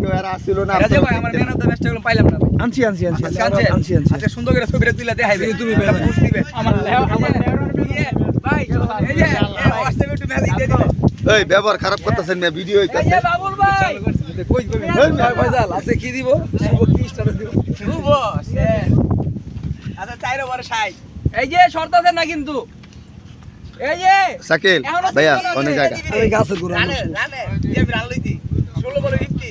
সামনে আর আসছিল না রাজা ভাই আমার ম্যান অফ দ্য ম্যাচটা গুলো পাইলাম না আনছি আচ্ছা সুন্দর করে ছবিটা তুলে দেখাইবে তুমি পোস্ট দিবে আমার ভাই এই যে হোয়াটসঅ্যাপে একটু মেসেজ দিয়ে দিবে এই ব্যবহার খারাপ করতেছেন না ভিডিও এই হইতাছে যে বাবুল ভাই কই কই ভাই ফয়সাল আছে কি দিব শুভ কি স্টার দিব শুভ আচ্ছা 4 ওভারে 60 এই যে শর্ত আছে না কিন্তু এই যে শাকিল ভাইয়া অনেক জায়গা এই গাছের গোড়া রানে দিয়ে আমি রান লইছি 16 বলে 50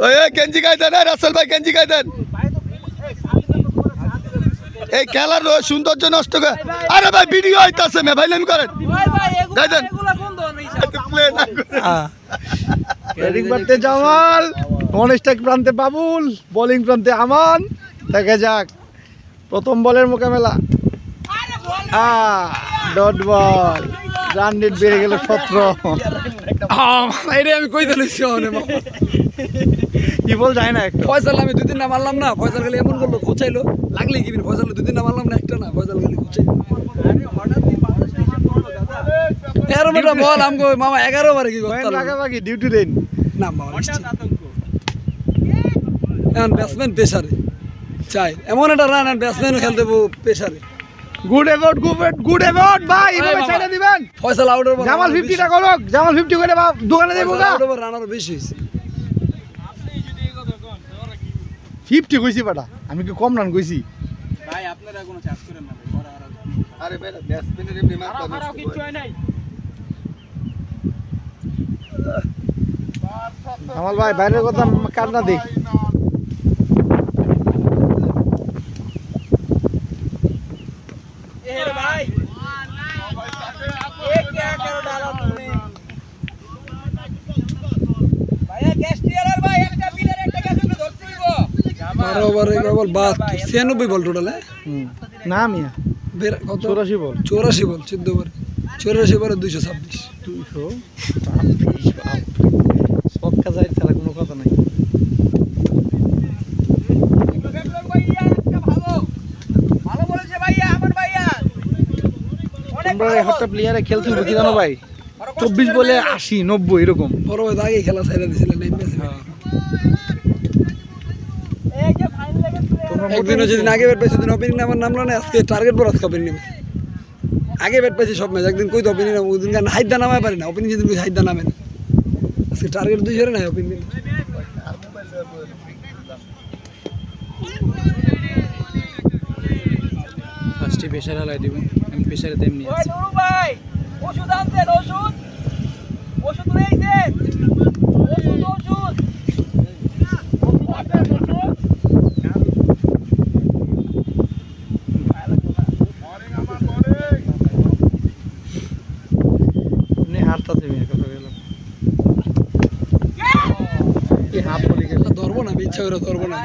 ওই গেঞ্জি গায়ে দেন রাসেল ভাই গেঞ্জি গায়ে দেন এই খেলার সৌন্দর্য নষ্ট করে আরে ভাই ভিডিও হইতাছে মে ভাইলেন করেন গায়ে দেন ব্যাটিং প্রান্তে জামাল, নন স্ট্রাইক প্রান্তে বাবুল, বোলিং প্রান্তে আমান। দেখা যাক প্রথম বলের মোকাবেলা। ডট বল, রান রেট বেড়ে গেল 17। আমি কই দিয়েছি কি বল যায় না একটা। ফয়সাল আমি 2 দিন না মারলাম না, ফয়সাল খালি এমন করলো খোঁচাইলো, লাগলে কি ফয়সাল 2 দিন না মারলাম না, একটা না ফয়সাল খালি খোঁচাইলো। তেরো মিটার বল আমগো মামা 11 বারে কি করতে লাগাবাগি ডিউটি দেন না মামা এখন ব্যাটসম্যান পেসারে চাই এমন একটা রান ব্যাটসম্যানও খেলতে পেসারে। গুড এভোর্ড, গুড এভোর্ড ভাই, এভাবে ছেড়ে দিবেন। ফয়সাল আউটের জামাল 50টা করুক, জামাল 50 করে দোকানে দেবো না। আউটের রান আরো বেশি হইছে। 50 কইছি বাটা, আমি কি কম রান কইছি? ভাই আপনারা কোনো চার্জ করেন না ভাই। আরে ভাই ব্যাটসম্যানের এমনি মারতে কিছু হয় নাই। জামাল ভাই বাইরের কথা কান্না দেখ। भाई ये क्या करो डाला तुमने भैया गेस्ट टीआर भाई একটা প্লেয়ার একটা কাছে ধরতে দিব 12 ওভারে কেবল 92 বল টোটাল না মিয়া কত 84 বল 84 বল 14 ওভার 84 ওভারে 226 ছক্কা যায় ছাড়া কোনো কথা নাই। ভালো বলেছে ভাইয়া আমার ভাইয়া। তোমরা একটা প্লেয়ারে খেলতে হবে কি জানো ভাই, 24 বলে 80 90 এরকম। বড় ভাই আগে খেলা ছাইরা দিছিলেন এই ম্যাচে। একদিন যেদিন আগে ব্যাট পাইছি দিন ওপেনিং নামার নামলো না, আজকে টার্গেট বড় আজকে ওপেনিং নেবে। আগে ব্যাট পাইছি সব ম্যাচ, একদিন কই তো ওপেনিং নাম, ওই দিন গান হাইদা নামায় পারি না, ওপেনিং যেদিন কই হাইদা নামে না, আজকে টার্গেট 2 জোরে না ওপেনিং। ফার্স্টে প্রেসার হালাই দিব, আমি প্রেসারে তেমনি ওই নুরু ভাই ওষুধ আনছেন, ওষুধ ওষুধ লইছেন, ওষুধ নে হারতাছে মিয়া কথা গেলাম। কি হাফ বলি গেল, ধরবো না, ইচ্ছা করে ধরবো না,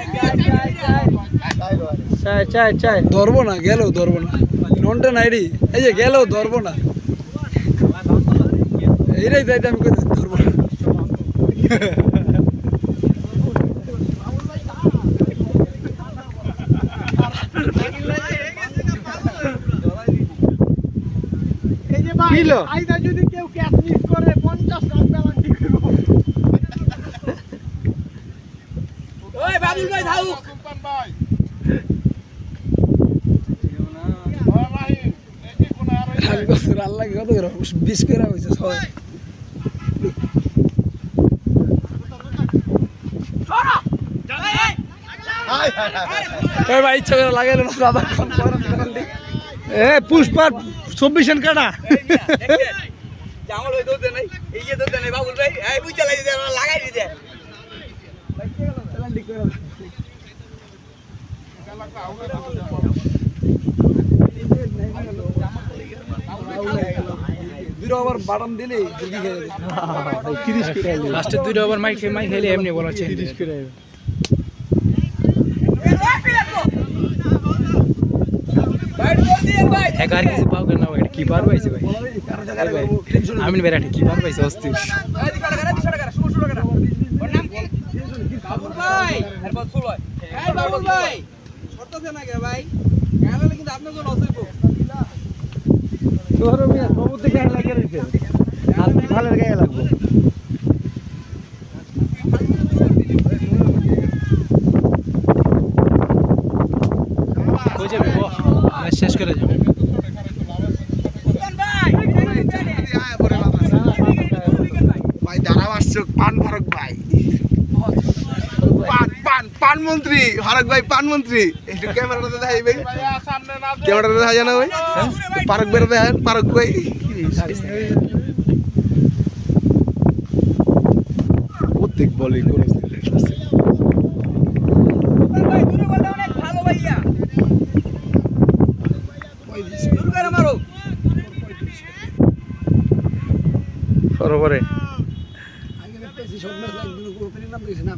চাই ধরবো না, গেলেও ধরবো না, ননটা নাইডি এই যে গেলেও ধরবো না, এইটাই চাইতে আমি কই ধরবো না। কিলো আইদা যদি কেউ ক্যাচ মিস করে 50 রান পেনাল্টি করব। ওই বাবুল ভাই ধাউ সুলতান ভাই রান লাগে কত করে 20 করে হইছে সবাই। ভাই ইচ্ছা করে লাগাইলো না দাদা। এ পুষ্পা 24 রান কাটা। জামাল হই দৌড় নাই, এই যে দৌড় নাই বাবুল ভাই, এই বুঝা লাগি দে লাগাই দি দে। দুটো আবার বাটাম দিলে জলদি খেয়ে যাবে। 30 করে আইলো, লাস্টে 2 ওভার মাই খেলে এমনি বলার চেঞ্জ 30 করে আইলো। বাইট করে দিয়ে হ্যাঁ আর কিছু পাও কেন ভাই কি পার পাইছে ভাই আমি বেরাটি কি পার পাইছে অস্থির গায়ে লাগবে কই যাবে ম্যাচ শেষ করে যাবে ভাই ধারাভাষ্যক পান ফারুক ভাই পান মন্ত্রী ফারুক ভাই পান মন্ত্রী একটু ক্যামেরাটা দেখাই ভাই ক্যামেরাটা দেখা যায় না ভাই ফারুক ভাই দেখেন ফারুক ভাই প্রত্যেক বলে করে সরোবরে আগে ব্যাট পাইছি সব ম্যাচ একদিন ওপেনিং নাম দিয়েছে না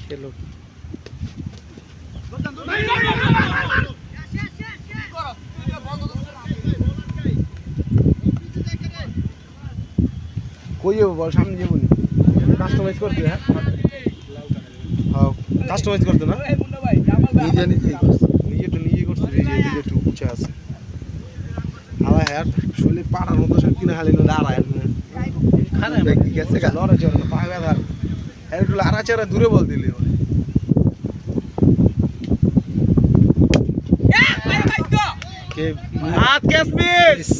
খেলো কই যাবো বল সামনে যাবো নি কাস্টমাইজ করতে হ্যাঁ কাস্টমাইজ করতে না নিজে নিজেই নিজে তো নিজে করতে এই যে দিকে একটু উঁচা আছে হালা হ্যাঁ শুনলে পাড়ার মতো সব কিনা হালি না দাঁড়ায় খারাপ কি গেছে গা লড়া চড়া পা ব্যথা হ্যাঁ একটু আড়া চারা দূরে বল দিলে কে হাত catch miss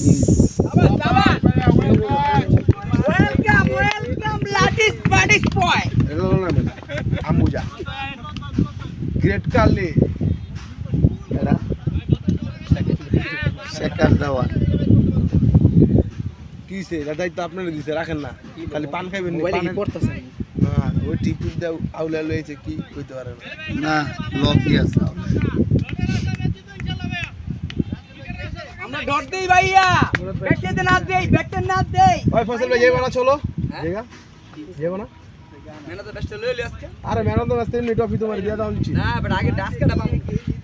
Ambuja. Great Kali. Second দেওয়া কি সে দায়িত্ব আপনারা দিছে রাখেন না খালি পান খাইবেন না মোবাইলে কি পান পড়তাছেন না ওই টিপটিপ দাও আউলা লইছে কি কইতে পারে না না লক দিয়ে আছে আমরা ডট দেই ভাইয়া ব্যাটে না দেই ব্যাটে না দেই ওই ফসল ভাই যাইবো না চলো জায়গা যাইবো না মেনা তো ব্যাটে লইলি আজকে আরে ম্যান অফ দ্য ম্যাচ তেমনি ট্রফি তোমার দিয়া দাও নিচ্ছি না বাট আগে ডাস্কাটা পাবো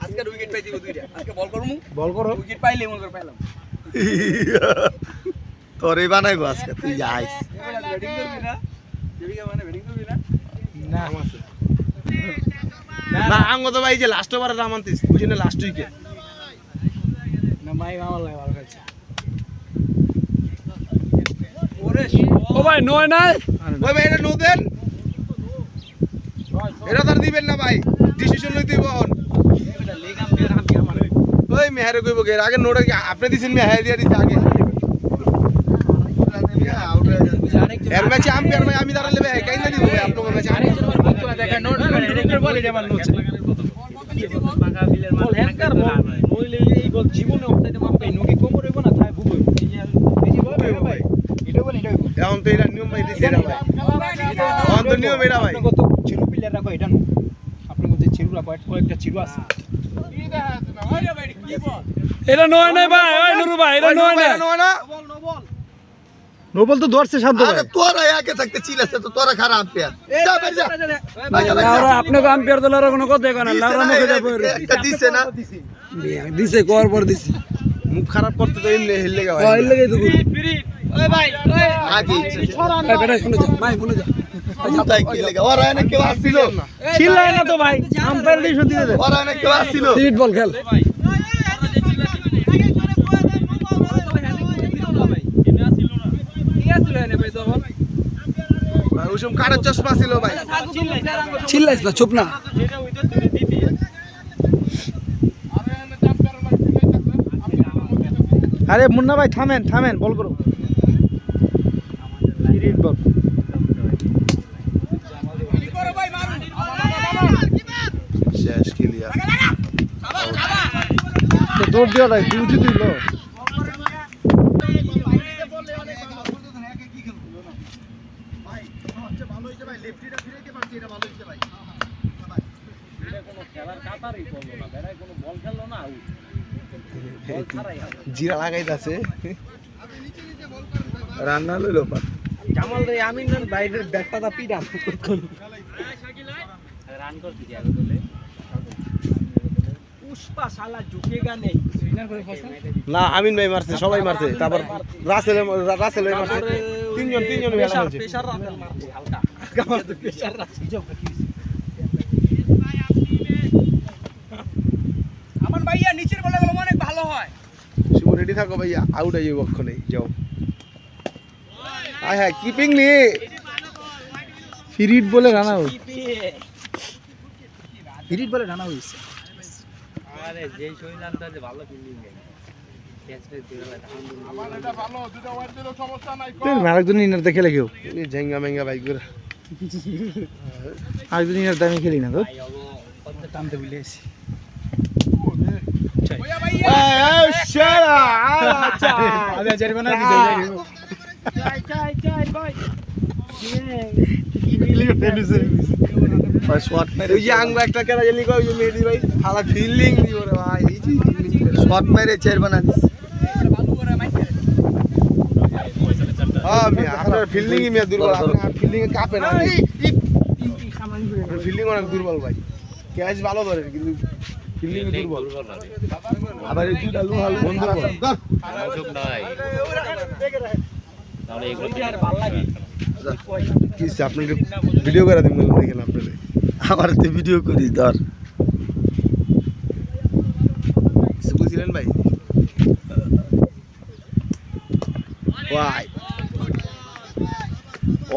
আজকে উইকেট পাই দিব দুইটা আজকে বল করমু বল করো উইকেট পাইলে মন করে পাইলাম তোরই বানাইবো আজকে তুই যাইস ব্যাটিং করবি না দেবিকা মানে ব্যাটিং করবি না না না আঙ্গ তো ভাই যে লাস্ট ওভারে রাম আনতিস বুঝিনা লাস্ট উইকেট না মাই আমার লাগে ভালো খেলছে ওরে ও ভাই নয় নাই ওই ভাই এটা নো দেন এটা তার দিবেন না ভাই ডিসিশন লইতে হন এটা লেগ আম্পায়ার হামকে আমার ওই মেহারে কইব গে আগে নোটা কি আপনি দিছেন মেহারে দিয়া দিতে আগে এর ম্যাচে আম্পায়ার ভাই আমি দাঁড়ালে ভাই কাই না দিব ভাই আপনাদের ম্যাচে আরেকজন বল করতে না দেখা নোট ডিরেক্টর বল এটা আমার নোট বল হ্যাঙ্কার বল নইলে এই বল জীবনে অফসাইডে মাপ পাই নকি কোমর হইব না তাই বুক হইব বেশি বল হইব ভাই এটা বল এটা হইব এখন তো এটা নিয়ম ভাই দিছে এটা ভাই এখন তো নিয়ম এটা ভাই কত চিরু প্লেয়ার রাখো এটা না আপনি মধ্যে চিরু রাখো কয়েকটা চিরু আছে এটা নয় নাই ভাই ওই নুরু ভাই এটা নয় নাই নোবল তো ধরছে শান্ত আরে তোরা একে থাকতে চিলেছে তো তোরা খারাপ পেয়ার যা ভাই যা লাউরা আপনাকে আম্পায়ার দলার কোনো কথা দেখো না লাউরা মুখে যাবে একটা দিছে না দিছে কর পর দিছে মুখ খারাপ করতে তো এমনি হেললে গা ও ভাই এর লাগেই তো গুলি ওই ভাই ওই আগে ভাই বেটা শুনে যা ভাই শুনে যা তাই কি লাগা ওরা এনে কেউ আসছিল চিল্লাই না তো ভাই আম্পায়ার ডিসিশন দিতে দে ওরা এনে কেউ আসছিল সিট বল খেল ভাই ওসব কাটার চশমা ছিল ভাই চিল্লাইস না চুপ না আরে মুন্না ভাই থামেন থামেন বল করো বল শেষ ক্লিয়ার দৌড় দিও ভাই তুই উঠে দিল জিরা লাগাইতাছে রান্না লইলো জামাল রে আমি না বাইরের ব্যাটটা পিটা পুষ্পা শালা ঝুঁকেগা নেই না আমিন ভাই মারছে সবাই মারছে তারপর রাসেল ভাই মারছে তিনজন মেলা হয়েছে প্রেসার রাখেন মারছে হালকা প্রেসার রাখছে আমান ভাইয়া নিচের বলগুলো অনেক ভালো হয় শুভ রেডি থাকো ভাইয়া আউট হয়ে যাবো অক্ষণে যাও আয় হ্যাঁ কিপিং নি ফিরিট বলে রানা আউট ফিরিট বলে রানা হইছে আরে যেই শৈলান তো ভালো ফিল্ডিং দেয় আরেকজন ইনার দেখে কেউ ঝেঙ্গা মেঙ্গা বাইক করে আরেকজন ইনার দামি খেলি না তো টানতে ভুলেছি শর্ট মেরে ওই যে আঙ্গু একটা কেনা জানি কই যে মেহেদি ভাই হালা ফিল্ডিং দিব রে ভাই এই যে শর্ট মেরে চেয়ার বানা দিস হ্যাঁ আমি আপনার ফিল্ডিং ই মে দুর্বল আপনার ফিল্ডিং এ কাপে না ফিল্ডিং অনেক দুর্বল ভাই ক্যাচ ভালো ধরে কিন্তু ফিল্ডিং দুর্বল আবার এই দুইটা লো হাল বন্ধ কর সুযোগ নাই তাহলে এগুলো ভালো লাগে কি আপনাকে ভিডিও করে দিন দেখেন আপনাদের আমার তো ভিডিও করিস ধর কিছু বুঝলেন ভাই ভাই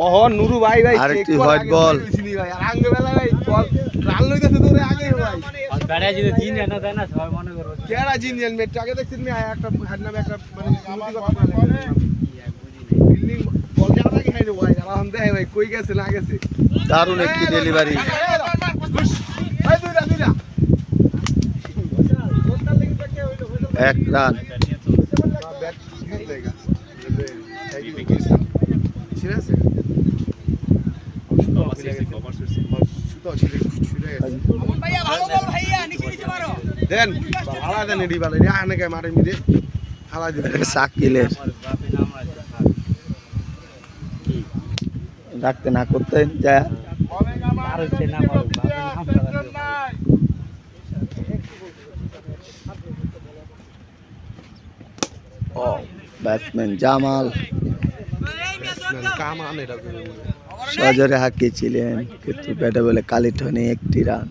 ওহো নুরু ভাই ভাই আরেকটি white ball। ভাই আর আঙ্গে বেলা ভাই বল রান লইতেছে তোরে আগে ভাই ব্যাটা যদি দিন না দেয় না সবাই মনে করবে কেরা জিনিয়াল মেট আগে দেখছিস নি একটা হাত নামে একটা মানে ফিল্ডিং বল যাওয়ার আগে হাইরে ভাই আরাম দেয় ভাই কই গেছে না গেছে দারুণ একটি ডেলিভারি ভাই দুইটা 1 রান ব্যাট দেगा ঠিক আছে আমান ভাইয়া ভালো বল ভাইয়া নিচে নিচে মারো দেন হালা দেন এডি বালে নি আনে কে মারে মিদে হালা দিন শাকিলের রাখতে না করতে যা আর হচ্ছে না মারো ও ব্যাটসম্যান জামাল কাম আনে এটা সজরে হাঁকিয়েছিলেন কিন্তু ব্যাটে বলে কালিঠনে 1টি রান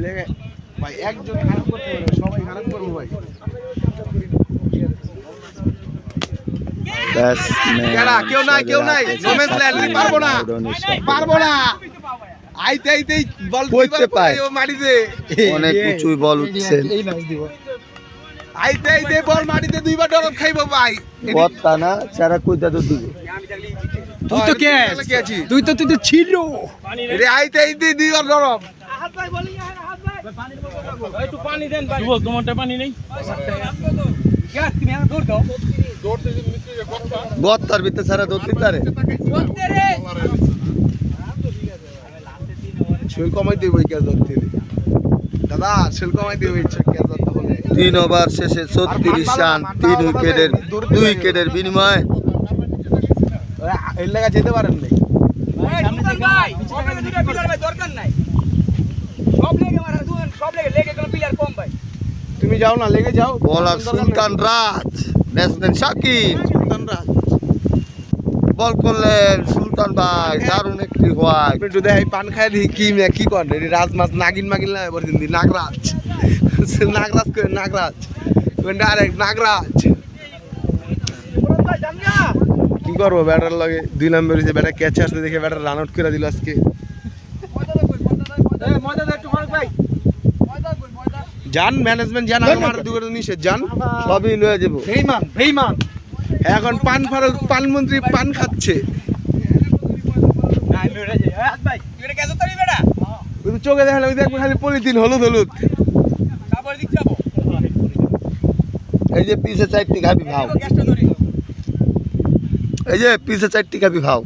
লেগে ভাই একজন খারাপ করতে পারে সবাই খারাপ করবো ভাই ব্যাটসম্যান কেউ নাই নোম্যান্স ল্যান্ড পারবো না আইতে বল কইতে পায়। ও মারিতে অনেক উঁচুই বল উঠছেন এই ম্যাচ দিব আইতে বল মারিতে দুইবার ডরপ খাইবো ভাই কথা না সারা কইতা তো দিবে তুই তো কে আছি তুই তো ছিল রে আইতে দুইবার ডরপ হাত ভাই বলি হাত ভাই একটু পানি দেন ভাই তোমারটা পানি নেই কে তুমি আর দৌড় দাও গত্তার ভিতরে সারা দৌড়তে পারে করতে রে শৈল কমাই দেব ওই ক্যাচ ধরতে দাদা শৈল কমাই দেব ইচ্ছা ক্যাচ ধরতে হলে 3 ওভার শেষে 36 রান 3 উইকেটের 2 উইকেটের বিনিময়ে এর লাগা যেতে পারেন নাই ভাই সুলতান ভাই ওখানে দুটো প্লেয়ার ভাই দরকার নাই সব লেগে মারা দুন সব লেগে কোন প্লেয়ার কম ভাই তুমি যাও না লেগে যাও বলার সুলতান রাজ ব্যাটসম্যান শাকিল সুলতান রাজ বল করলেন সুলতান ভাই দারুণ একটি হোয়াইট একটু দেখাই পান খায় দেখি কি করে রাজ মাছ নাগিন মাগিন লাগে বলছেন নাগরাজ করে নাগরাজ ডাইরেক্ট নাগরাজ কি করবো ব্যাটার লাগে 2 নম্বর হয়েছে ব্যাটার ক্যাচ আসতে দেখে ব্যাটার রান আউট করে দিল আজকে জান ম্যানেজমেন্ট জান আমার দুটো নিষেধ জান সবই লয়ে যাব বেঈমান এখন পান মন্ত্রী পান খাচ্ছে না আমি উড়ে যাই হাত ভাই তুই এটা কেন তরি বেটা ওই তো চোখে দেখালে ওই দেখবো খালি পলিথিন হলুদ তারপর দিক যাবো এই যে পিছে 4টি গাবি ভাও গ্যাসটা ধরি এই যে পিছে 4টি গাবি ভাও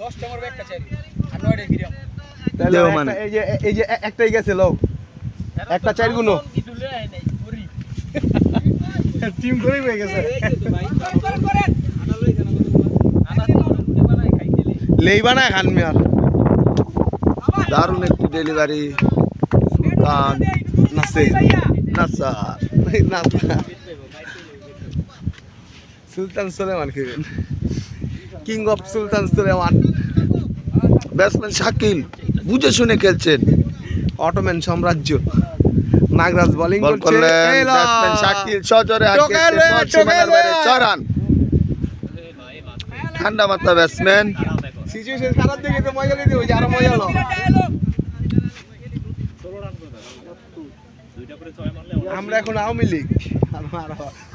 10 টাকার ব্যাগটা চাই আর 9 গিরাম তাহলে দেও মানে। এই যে একটাই গেছে লোক একটা 4 গুণ কিছু লয়ে নাই করি টিম করেই হয়ে গেছে এই তো ভাই করেন লেইবা না খান মিয়ার দারুণ একটি ডেলিভারি সুলতান নাসে নাসার সুলতান সুলেমান খেলেন king of Sultan Suleman batsman Shakil বুঝে শুনে খেলছেন। অটোম্যান সাম্রাজ্য নাগরাজ বোলিং বল করছে করলেন এই লো। ব্যাটসম্যান শাকিল সজোরে টোকাইল রে, টোকাইল রে। 6 রান। ঠান্ডা মাথা ব্যাটসম্যান সিচুয়েশন খারাপ দেখে তো মজা নিতে হয়েছে আরো মজা হলো আমরা এখন আওয়ামী লীগ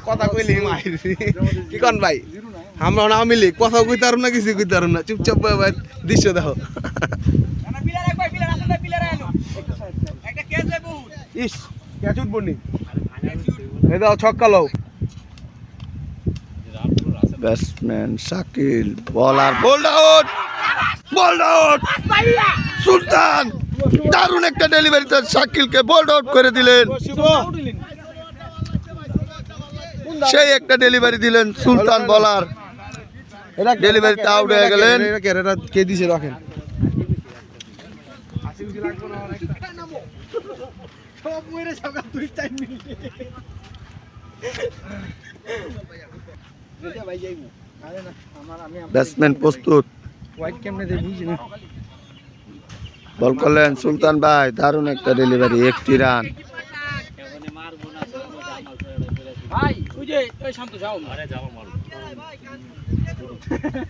কথা কইলি মাইর কি কন ভাই আমরা এখন আওয়ামী লীগ কথা কইতে পারব না কিছু কইতে পারব না চুপচাপ ভাই দৃশ্য দেখো একটা ক্যাচ দেবো ইস ক্যাচ উঠবো নি এই দাও ছক্কা লও ব্যাটসম্যান শাকিল বলার বোল্ড আউট সুলতান দারুণ একটা ডেলিভারিতে শাকিলকে বোল্ড আউট করে দিলেন। সেই একটা ডেলিভারি দিলেন সুলতান বলার ডেলিভারিতে আউট হয়ে গেলেন। এটা কে দিছে রাখেন ব্যাটসম্যান প্রস্তুত বল করলেন সুলতান ভাই দারুণ একটা ডেলিভারি 1টি রান। ভাই ওই যে ওই শান্ত যাও আরে যাবো মারো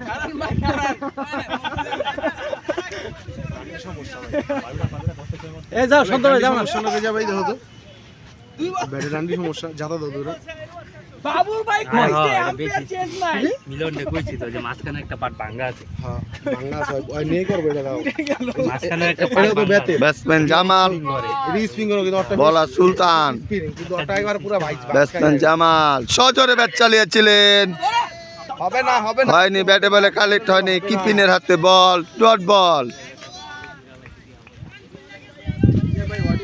কারণ ভাই কারণ এই যাও শান্ত ভাই যাও না সমস্যা যাবে দেখো তো ব্যাটে রান্ডি সমস্যা যাতা দাও তোরা বাবু ভাই কইছে আম্পায়ার চেঞ্জ নাই মিলন নে কইছি তো যে মাঝখানে একটা পাট ভাঙা আছে হ্যাঁ বাংলা সব ওই নেই করবে এটা দাও মাঝখানে একটা এটা পাট তো ভাঙা ব্যাটে ব্যাটসম্যান জামাল রিস্পিং করো কিন্তু ওটা বলার সুলতান কিন্তু ওটা একবার পুরো ভাইজ ব্যাটসম্যান জামাল সজোরে ব্যাট চালিয়েছিলেন হবে না হয়নি ব্যাটে বলে কালেক্ট হয়নি কিপিনের হাতে বল ডট বল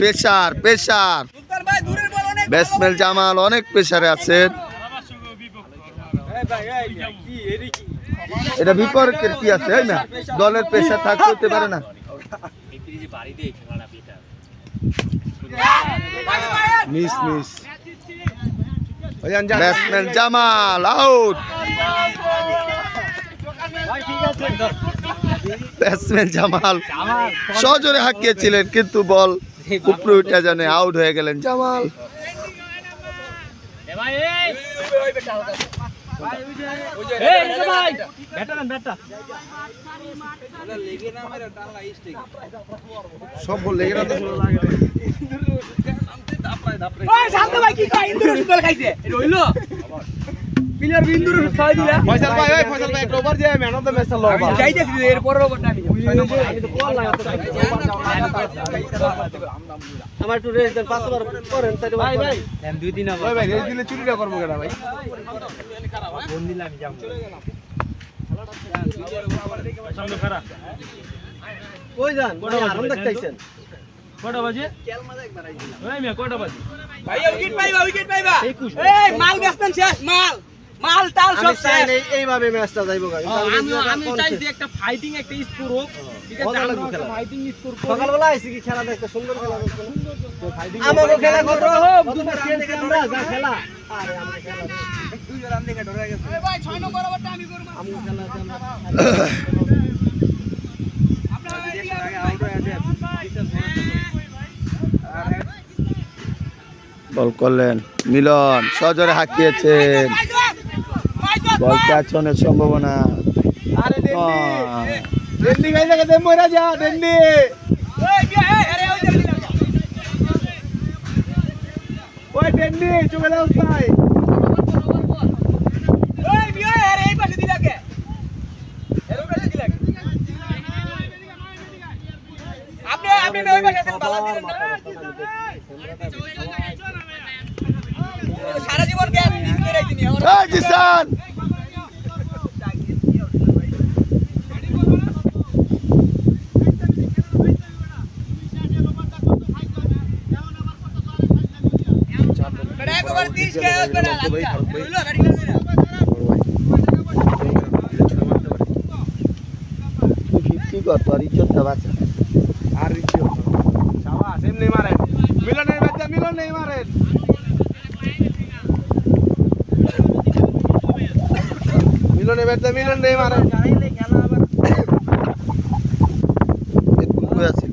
পেসার সুলতান ভাই দূরের বল অনেক ব্যাটসম্যান জামাল অনেক প্রেসারে আছেন। এই ভাই এই কি এরি কি এটা বিপরীতের কি আছে এই না দলের প্রেসার থাকতে হতে পারে না। এই যে বাড়ি দিয়ে খেলাটা পিটা মিস ওই জান batsman Jamal out. Batsman Jamal সজোরে হাঁকিয়েছিলেন কিন্তু বল উপরে উঠে জানে আউট হয়ে গেলেন জামাল। এ ভাই এই এই ভাই ব্যাটা না ব্যাটা সব বল লেগে রাখতে শুরু লাগে ওই শান্ত ভাই কি কই ইন্দুর সুদল খাইছে এটা হইলো প্লেয়ার ইন্দুর খাই দিলা ফয়সাল ভাই একটা ওভার যায় ম্যান অফ দ্য ম্যাচ লো আমি যাইতেছি এর পরের ওভারটা আমি আমি তো কল লাগাতে আমার একটু রেস্ট দেন 5 বার করেন তাই ভাই ভাই এম 2 দিন ওই ভাই রেস দিলে চুরিটা করবো কেডা ভাই ফোন দিলাম যাম সামনে খারাপ কই যান ভাই আরাম দেখতেছেন কয়টা বাজে ওই মিয়া কয়টা বাজে ভাই উইকেট পাইবা এই মাল বেচতেন শেষ মাল টাল সব শেষ এইভাবে ম্যাচটা যাইবো গাই আমি চাইছি একটা ফাইটিং একটা স্কোর হোক ঠিক আছে মজা আমরা লাগবে খেলা। ফাইটিং স্কোর সকালবেলা আইছি কি খেলা দেখতে সুন্দর খেলা দেখতে আমাকে খেলা করো হোক দুটো খেলা আমরা যা খেলা আরে আমরা খেলা দুই রান দেখে ডরে গেছে ভাই 6 নম্বর ওভারটা আমি করব আমরা খেলা আমরা আপনারা আগে আউট হয়ে আছে বল করলেন মিলন সজোরে হাঁকিয়েছেন বল ক্যাচ হওয়ার সম্ভাবনা। আরে ডেন্ডি গাই জায়গা দে মরা যা ডেন্ডি ওই বিয়া আরে ওই দিকে দিলাম ওই ডেন্ডি চলে যাও ভাই ওই বিয়া আরে এই পাশে দিলাকে এর পাশে দিলাকে আপনি ওই পাশে আছেন বালা দিলেন না সারা জীবন কে মিস করে দিনি এই জিসান বেটা একবার 30 কে বেটা হইলো গাড়ি করে কি কর তোর ইজ্জতটা বাঁচা আর রিচি শাবাশ এমনি মারেন মিলনের বাচ্চা মিলন নেই মারেন মিলনের বাচ্চা মিলন নেই মারেন কই আছে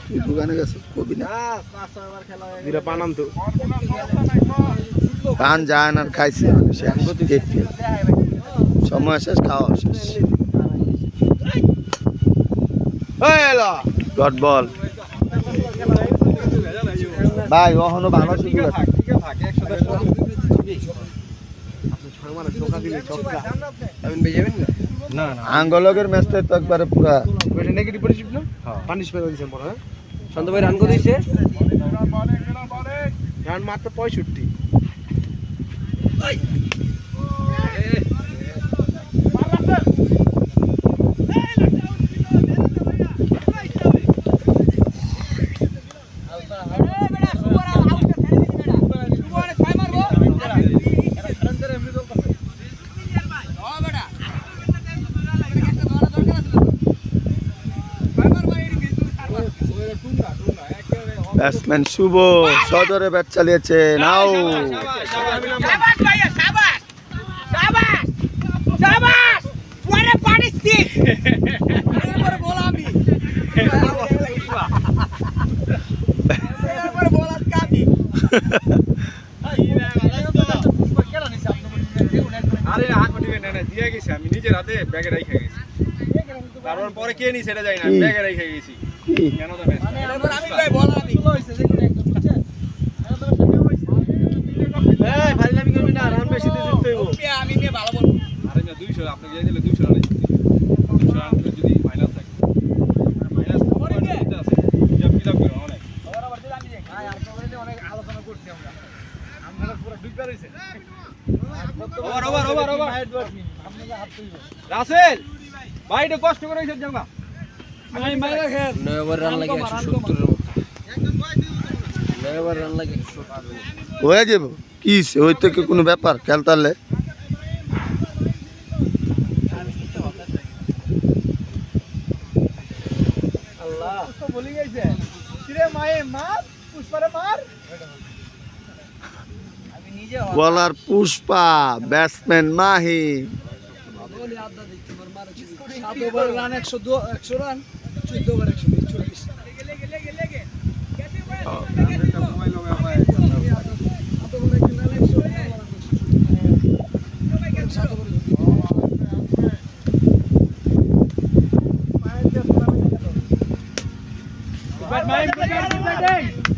তুই দোকানে গেছিস কবি না দিরা পানাম তো পান যায় না খাইছে মানে শেষ সময় শেষ খাওয়া শেষ ওই এলো গড বল ভাই ওহনো ভালো সুযোগ আছে আঙ্গলকের ম্যাচটা তো একবারে পুরা ওইটা নেগেটিভ পরিচিত না পানিশমেন্ট দিয়েছেন বড় হ্যাঁ শান্ত ভাই রান করে দিয়েছে রান মাত্র 65 ব্যাটসম্যান শুভ সদরে ব্যাট চালিয়েছে নাও শাবাশ ভাইয়া শাবাশ শাবাশ শাবাশ পরে পানিছি এরপর বল আমি এরপর বল আজকে আমি আরে হাত দিবে না না দিয়ে গেছি আমি নিজের হাতে ব্যাগে রেখে গেছি তারপর পরে কে নি সেটা যাই না কি? ব্যাগে রেখে গেছি কি? কেন তো ম্যাচ এরপর আমি ভাই বল আমি এই ফাইলামি করবি না রান বেশি দিয়ে জিততে হইব আমি নিয়ে ভালো বল আরে না 200 আপনি গিয়ে দিলে 200 রান 200 রান করে যদি মাইনাস থাকে মাইনাস পয়েন্ট আছে জব কি লাগবে অনেক আবার দিলাম আমি ভাই আপনাদের নিয়ে অনেক আলোচনা করছি আমরা পুরো ডুববে রইছে ওভার রাসেল ভাই এটা কষ্ট করে এসে যাও আমি মাইরা খেল 9 ওভার রান লাগে 170 এর মতো 9 ওভার রান লাগে 170 হয়ে যাব কি ওই থেকে কোনো ব্যাপার খেলতালে আল্লাহ তো বলি গেছে কিরে মায়ে মার পুষ্পারে মার আমি নিজে বলার পুষ্পা ব্যাটসম্যান মাহি বলি আদা দেখতে পার মারে 7 ওভার রান 100 রান 14 ওভার 140 লেগে লেগে লেগে কেটে ভাই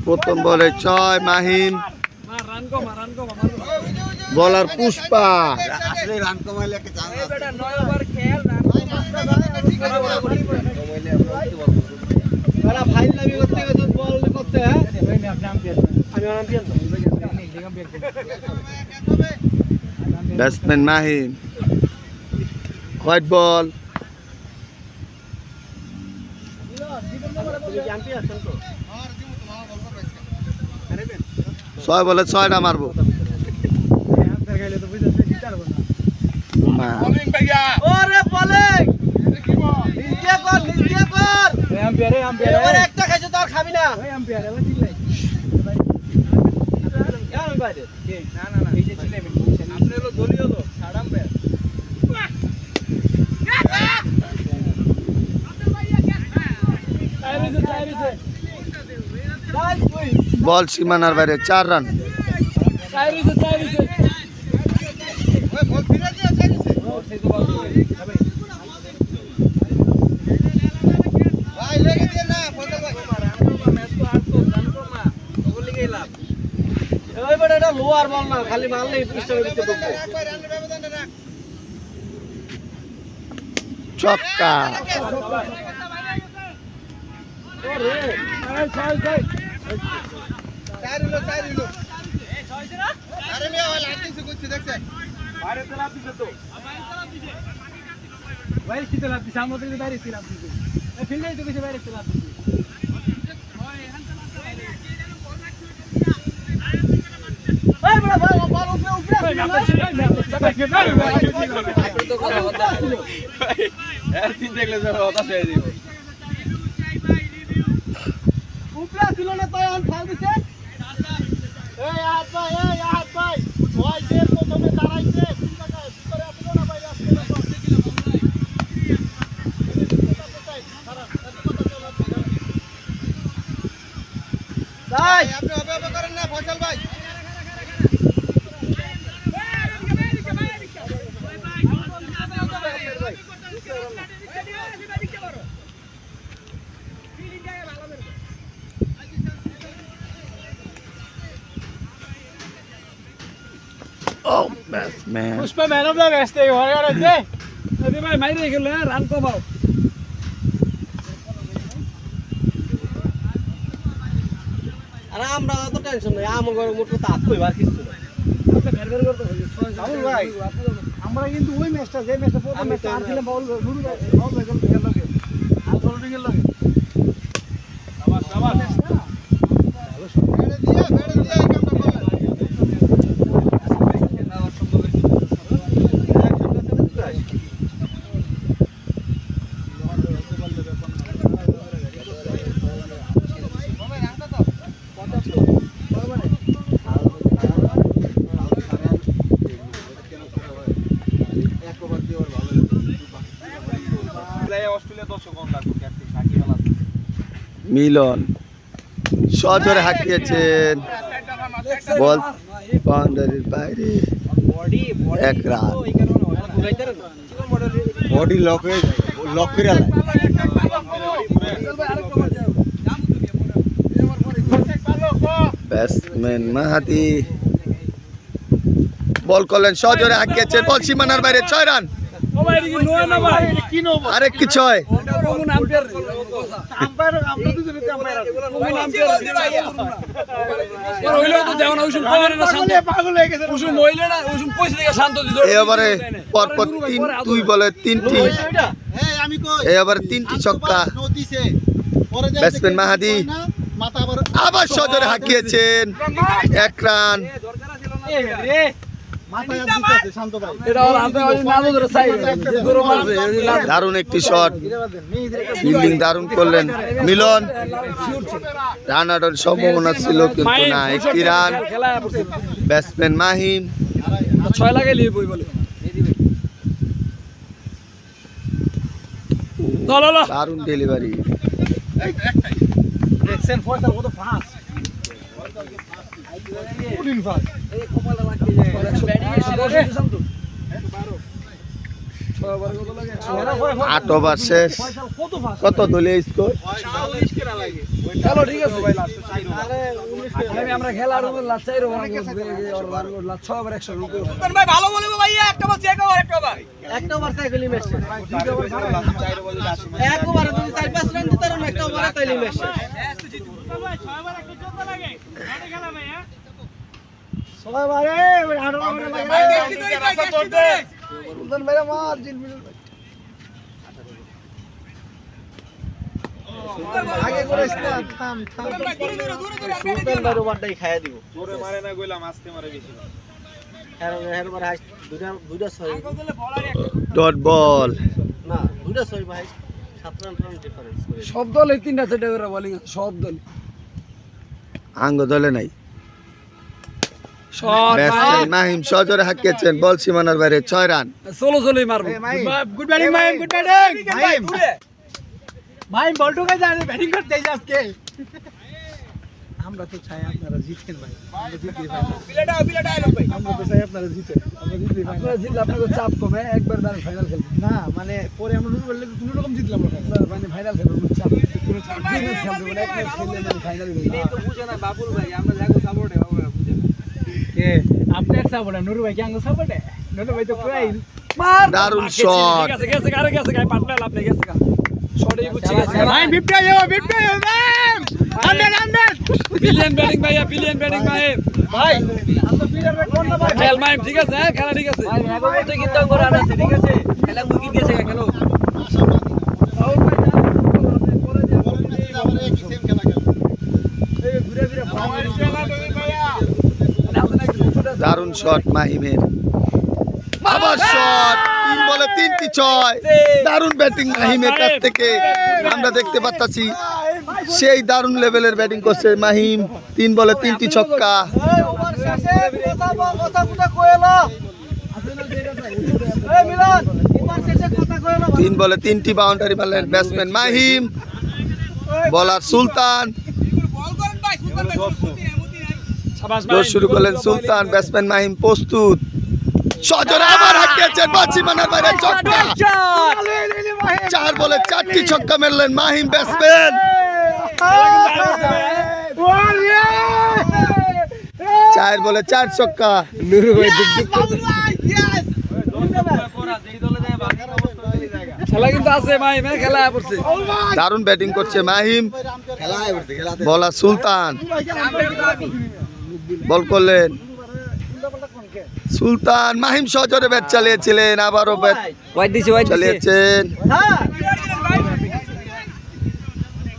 প্রথম বলে 6 মাহিম বলার পুষ্পা বেটা 9 ওভার খেল রান এরা ফাইলামি করতে গেছে বল করতে হ্যাঁ ব্যাটসম্যান মাহিম হোয়াইট বল ছয় বলে 6টা মারবো বলিং ভাইয়া ওরে বলে নিজে কর এবার একটা খাইছে তো আর খাবি না কেন বাইরে না না না এই যে ছিলে আপনি হলো দলীয় লোক ছাড়াম ভাই বল সীমানার বাইরে 4 রান লোয়ার বল না খালি মারলেই পিস্টলের ভিতরে ঢুকবে ছক্কা বাইরে ছিল লাভ দিছে আমরা তো বাইরে ছিল লাভ দিছে ফিল্ডে তো কিছু বাইরে ছিল লাভ দিছে ওই বড় বল উপরে Oh, best man. Pushpa man of the match থেকে ঘরে ঘরে দে আরে ভাই মাইরে গেল রান কমাও আরে আমরা তো টেনশন নাই আমার ঘরে মোটর তো হাত কইবার কিছু না ভাই আমরা কিন্তু ওই ম্যাচটা যে ম্যাচটা প্রথম ম্যাচটা আর ছিল বল নুরু ভাই গেল লাগে আর বল গেল লাগে শাবাশ শাবাশ মিলন সজোরে হাঁকিয়েছেন বল বাউন্ডারির বাইরে এক রান বডি লক করে ব্যাটসম্যান মাহাতি বল করলেন সজোরে হাঁকিয়েছেন বল সীমানার বাইরে 6 রান ও ভাই এটা কি নোয়া না ভাই কি নো আরেক কি 6 কোন আম্পায়ার আম্পায়ার আমরা দুজনে আম্পায়ার কোন আম্পায়ার আর হইলো তো দেও না ওইসব পাওয়ারে না শান্ত পাগল হয়ে গেছে ওইসব মইলে না ওইসব পয়সা থেকে শান্ত দিত এই ওভারে পরপর 2 বলে 3টি এই ওভারে 3টি ছক্কা ব্যাটসম্যান মাহাদি আবার সজোরে হাঁকিয়েছেন 1 রান এটা হল আম্পায়ার না ধরে সাইড যে ধরে মারছে দারুণ একটি শট ফিল্ডিং দারুণ করলেন মিলন রান আউটের সম্ভাবনা ছিল কিন্তু না একটি রান খেলা পড়ছে ব্যাটসম্যান মাহিম 6 লাগাইলি বই বলে ল দারুণ ডেলিভারি দেখছেন ফয়সাল কত ফাস্ট পুলিন ফাস্ট এই কপালে লাগতে যায় ব্যাটিং শান্ত 8 ওভার শেষ কত ফাস্ট কত দলীয় স্কোর 40 কেনা লাগে চলো ঠিক আছে আরে 19 আমরা খেলার উপর লাচাই রো লাচ 6 ওভার 100 রুপি ভাই ভালো বলবো ভাই একটা বল চেক ওভার একটা ওভার সাইকেলই ম্যাচ এক ওভারে তুমি 4-5 রান দিতে পারো একটা ওভারে তাইলে ম্যাচ সবাই মারে ওই 18 ওভারে লাগে ভাই দেখি তুই ভাই দেখি তুই সুলতান ভাই মার জিল মিল আগে করে থাম দূরে সুলতান ভাই ওভারটাই খাইয়া দিব জোরে মারে না গইলাম আস্তে মারে বেশি এর পরে দুইটা 6 ডট বল না দুইটা 6 ভাই 7 রান ডিফারেন্স করে সব দলে 3টা 4টা করে বোলিং সব দল আঙ্গ দলে নাই শট ব্যাটসম্যান মাহিম সজোরে হাঁকিয়েছেন বল সীমানার বাইরে 6 রান চলোই মারবো গুড ব্যাটিং মাইম গুড ব্যাটিং মাইম মাইম বল ঢুকে যায় ব্যাটিং করতে যাই আজকে আমরা তো চাই আপনারা জিতেন ভাই আমরা জিতই ভাই বিলেটা আইলো ভাই আমরা তো চাই আপনারা জিতেন আমরা জিতই ভাই আপনারা জিতলে আপনাদের চাপ কমে একবার দাঁড় ফাইনাল খেলবে না মানে পরে আমরা নুরু বললে কোনো রকম জিতলাম না মানে ফাইনাল খেলবে চাপ কোনো চাপ দিনে খেলবে মানে এক ম্যাচ খেললে মানে ফাইনাল খেলবে তো বুঝে না বাবুল ভাই আমরা যাগো সাপোর্টে বাবুরা বুঝে না কে আপনি এক সাপোর্ট নুরু ভাই কি আঙ্গ সাপোর্টে নুরু ভাই তো পুরাই মার দারুণ শট গেছে গায় পাটনা লাভ নেই গেছে শটই বুঝছি গেছে মাইম 50 আইও ম্যাম 100 বিলিয়ন ব্যাটিং ভাই ভাই আমরা ফিরার কোন না ভাই খেল মাইম ঠিক আছে হ্যাঁ খেলা ঠিক আছে ভাই এগোতে কিন্তু করে আনাছে ঠিক আছে খেলা উইকেট গেছে খেলো দারুণ শট মাহিমের, আবার শট, 3 বলে 3টি 6। দারুণ ব্যাটিং মাহিমের কাছ থেকে আমরা দেখতে পাচ্ছি, সেই দারুণ লেভেলের ব্যাটিং করছে মাহিম। 3 বলে 3টি ছক্কা। 3 বলে 3টি বাউন্ডারি মারলেন ব্যাটসম্যান মাহিম। বলার সুলতান, দৌড় শুরু করলেন সুলতান। ব্যাটসম্যান মাহিম প্রস্তুত, সজোরে আবার হাঁকিয়েছেন বাছিমানার বাইরে ছক্কা। 4 বলে 4টি ছক্কা মেরলেন মাহিম ব্যাটসম্যান। 4 বলে 4 ছক্কা। নুরু ভাই খেলা কিন্তু আছে মাহিম, খেলা পড়ছে। দারুণ ব্যাটিং করছে মাহিম। বলার সুলতান, বল করলেন সুলতান। মাহিম সজোরে ব্যাট চালিয়েছিলেন, আবারও ব্যাট চালিয়েছেন।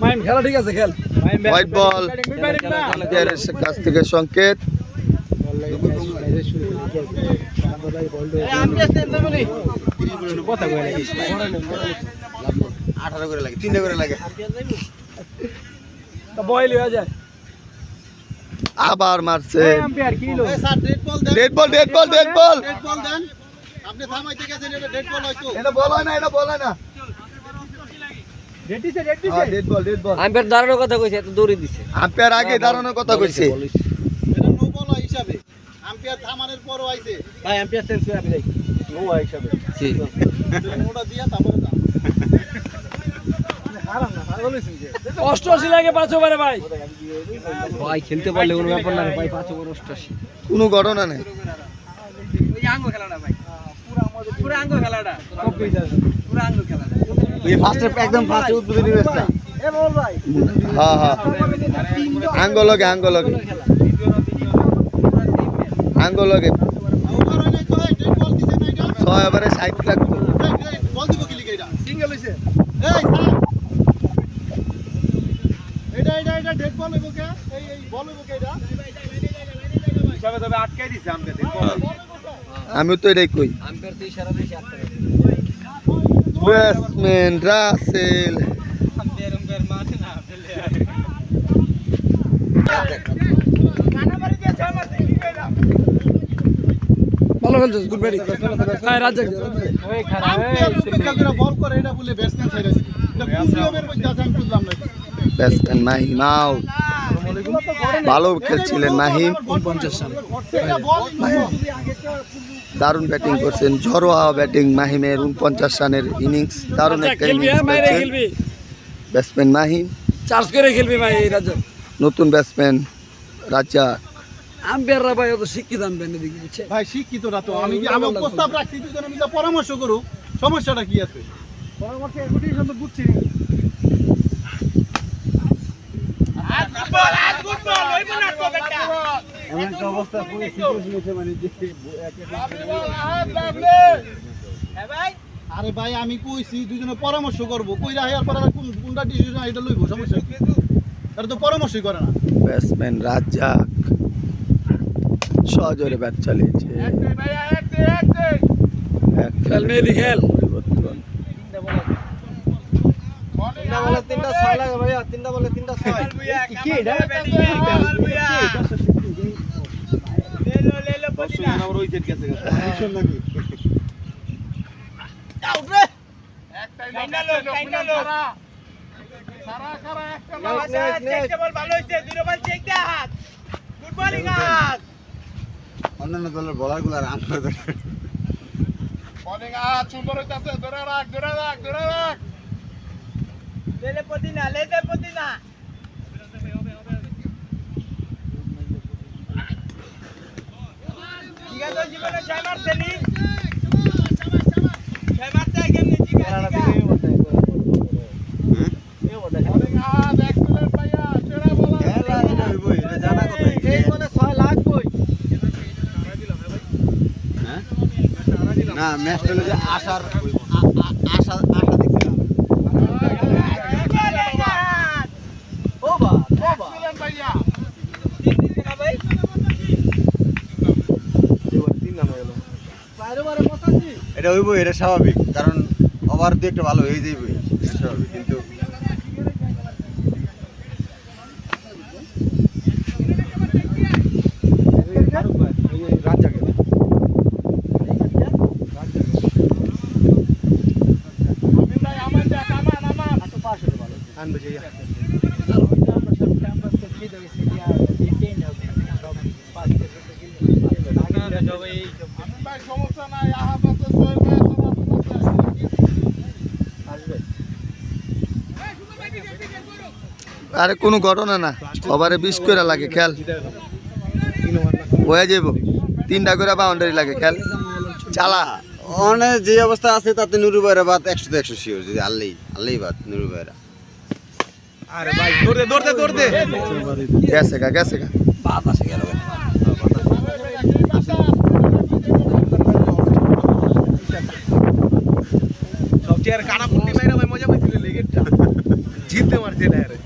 মাহিম খেলা ঠিক আছে, খেল। হোয়াইট বল কাছ থেকে সংকেত। বয়লি হয়ে যায়। আবার মারছে, ডেড বল, ডেড বল, ডেড বল। এটা বল হয় না, এটা বল হয় না। হ্যাঁ, ডেড বল, ডেড বল। আম্পায়ার দাঁড়ানোর কথা কইছে, এত দৌড়ে দিছে। আম্পায়ার আগে দাঁড়ানোর কথা কইছে। ভাই আম্পায়ার চেঞ্জ করে আপনি যাই নো হিসাবে জি অষ্টআশি লাগে 5 ওভারে ভাই। ভাই খেলতে পারলে কোনো ব্যাপার না ভাই, 5 ওভার 88। কোনো ঘটনা নেই। ওই আঙ্গ খেলাটা ভাই, পুরো আঙ্গ খেলাটা, পুরো আঙ্গ খেলাটা। এই ফার্স্টে একদম ফার্স্টে উদ্বোধনী ম্যাচটা। হ্যাঁ হ্যাঁ, আঙ্গলগে আঙ্গলগে আঙ্গলগে 6 ওভারে 60 লাগবে। সিঙ্গেল হইছে। এটা ডেড বল হইব কে? এই বল হইব কে এটা? হিসাবে তবে আটকাই দিছে আমাদের। আমি তো এটাই কই। আম্পায়ার তো ইশারা দিছে আটটা। ব্যাটসম্যান রাসেল, ভালো খেলছিস, গুড ব্যাটিং। হ্যাঁ রাজ্জাক বল করে এটা বলে ব্যাটসম্যান ছাইরাছে। এটা কোন নিয়মের মধ্যে আছে আমি বুঝলাম না। Batsman Mahim out. ভালো খেলছিলেন মাহিম। দারুণ ব্যাটিং করছেন, ঝড়োয়া ব্যাটিং মাহিমের। 49 রানের ইনিংস, দারুণ একটা খেলবি, ইনিংস মাইরে খেলছেন খেলবি, ব্যাটসম্যান মাহিম। চার্জ করে খেলবি ভাই এই রাজ্জাক। নতুন ব্যাটসম্যান রাজ্জাক। আম্পায়াররা ভাই অত শিক্ষিত আম্পায়ার না দেখি, বুঝছে? ভাই শিক্ষিত না তো। আমি প্রস্তাব রাখছি দুজনে মিলে পরামর্শ করুক, সমস্যাটা কি আছে? পরামর্শ এগুটি কিন্তু বুঝছি। এমন একটা অবস্থা পুরো সিচুয়েশন হয়েছে মানে যে আরে ভাই আমি কইছি দুজনে পরামর্শ করব, কইরা হেয়ার পরে কোনটা ডিসিশন এটা লইব, সমস্যা কি? তার তো পরামর্শই করে না। ব্যাটসম্যান রাজ্জাক সজোরে ব্যাট চালিয়েছে। খেল মেহেদি খেল। পরিবর্তন। তিনটা 6 লাগে ভাইয়া, 3টা বলে 3টা 6। কি এটা? লেলো পদিনা আমার ওই সেট গেছে ডিসিশন নাকি? আউট রে, ফাইনাল সারা একটা বল ভালো হইছে, দুটো বল চেক দে হাত, গুড বোলিং হাত। অন্যান্য দলের বলারগুলো রান করে দেয়। বোলিং হাত সুন্দর হইতাছে, ধরে রাখ লেলে পদিনা ঠিক আছে, জীবনে ছয় মারতে নি, ছয় মারতে কেমনে জিগা না ম্যাচটা হলো যে আশা দেখছিলাম। এটা হইব, এটা স্বাভাবিক, কারণ ওভার দিয়ে একটা ভালো হয়ে যাইবে, এটা স্বাভাবিক। কিন্তু আরে কোনো ঘটনা না, ওভারে 20 করে লাগে খেল হয়ে যাব, 3টা করে বাউন্ডারি লাগে খেল চালা। অনেক যে অবস্থা আছে তাতে নুরু ভাইরা বাদ 100 শিওর, যদি আল্লেই বাদ নুরু ভাইরা। আরে ভাই দৌড় দে গেছে গা বাদ আসে গেল সবচেয়ে আর কানাকুটি মাইরা ভাই মজা পাইছিল লেগেটটা জিততে মারছে না আরে।